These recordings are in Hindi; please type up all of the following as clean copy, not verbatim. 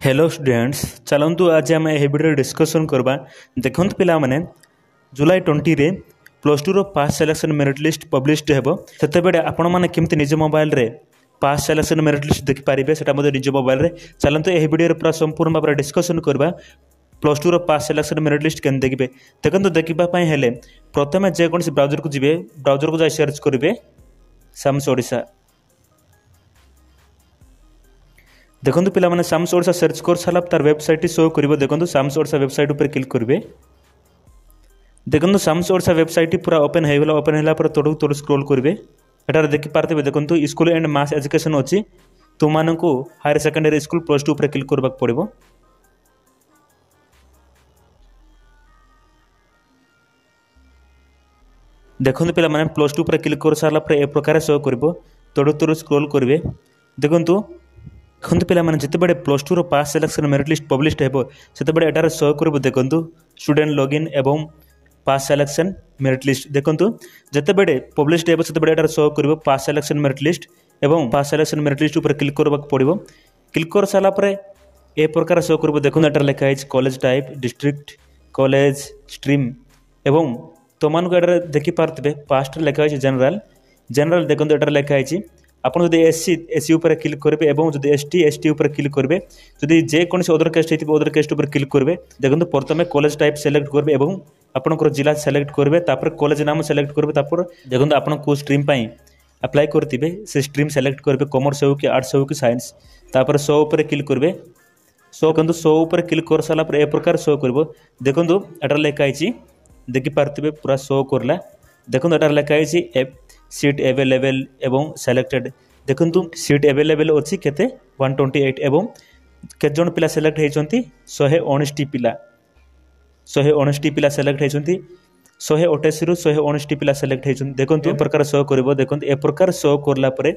हेलो स्टूडेंट्स, चलतु आज आम यह वीडियो डिस्कसन करवा। देखते पिला माने जुलाई 20 रे प्लस टू रो पास सिलेक्शन मेरिट लिस्ट पब्लिश्ड हेबो। सेते बेडे आपण माने केमति निज मोबाइल रे पास सिलेक्शन मेरिट लिस्ट देखि पारिबे सेटा मधे निज मोबाइल रे। चलतु यह वीडियो रे पूरा संपूर्ण भाव डिस्कसन करवा। प्लस टू रो पास सिलेक्शन मेरिट लिस्ट केन देखिबे। देखंतु देखिबा पई हेले प्रथमे जे कोनसी ब्राउजर को जिबे, ब्राउजर को जाय सर्च करिवे साम्स ओडिशा। देखो पिला माने साम्स ओडिशा सर्च कर सारा तार वेबसाइट शो करिवो। देखो साम्स ओडिशा वेबसाइट ऊपर क्लिक करिवे। देखो साम्स ओडिशा वेबसाइट पूरा ओपन हो गला। ओपन होला पर तोड़ तोड़ स्क्रॉल करिवे। एटार देखि पारते देखो स्कूल एंड मास एजुकेशन अछि। तुम मानकु higher secondary school plus two ऊपर क्लिक करबाक पड़िबो। देखो पिला माने प्लस टू ऊपर क्लिक कर सारा पर ए प्रकार शो करिवो। तोड़ तोड़ स्क्रॉल करिवे। देखो देखते पिला माने जिते बड़े प्लस टू रो पास सिलेक्शन मेरिट लिस्ट पब्लिश्ड हेबो सेते बड़े एटार शो करबो। देखंतु स्टूडेंट लॉगिन एवं पास सिलेक्शन मेरिट लिस्ट। देखंतु जिते बड़े पब्लिश्ड हेबो सेते बड़े एटार शो करबो पास सिलेक्शन मेरिट लिस्ट एवं पास सिलेक्शन मेरिट लिस्ट ऊपर क्लिक करबाक पड़िबो। क्लिक कर साला पर ए प्रकार शो करबो। देखंतु एटार लिखा है college type, district, college, stream एवं तो मान को एटार देखि पारतबे पास्ट लिखा है जनरल। जनरल देखंतु एटार लिखा है आपन जदि एससी ऊपर क्लिक करेंगे और जदि एसटी ऊपर क्लिक करेंगे, जदि जेकोसी अदर कास्ट हो अदर कास्ट ऊपर क्लिक करेंगे। देखो प्रथम कॉलेज टाइप सेलेक्ट करेंगे और आपंकर जिला सेलेक्ट करेंगे। तापर कॉलेज नाम सेलेक्ट करेंगे। तापर देखो आप को स्ट्रीम अप्लाई करते से स्ट्रीम सेलेक्ट करेंगे, कॉमर्स हो कि आर्ट्स हो कि साइंस। तापर शो ऊपर क्लिक करेंगे। शो ऊपर क्लिक कर सारा ए प्रकार शो कर। देखो एटार लिखाई देखि पार्थे पूरा शो करला। देखो एटार लिखाई सीट एवेलेबल एवं सेलेक्टेड। देखंतु सीट एवेलेबल अच्छी केते 128 एवं केत जन पिला सेलेक्ट होती 119 पिला। 119 पिला सेलेक्ट होती 128 रु 119 पिला सेलेक्ट होती। देखंतु ए प्रकार शो करिवो। देखंतु ए प्रकार शो करला परे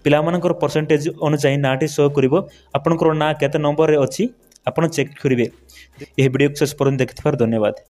पिला मानकर परसेंटेज अनुसार नाटी शो करिवो। आपनकर ना केते नंबर रे अछि आपण चेक करिवे। ए वीडियो सक्सेस पर देखिथार धन्यवाद।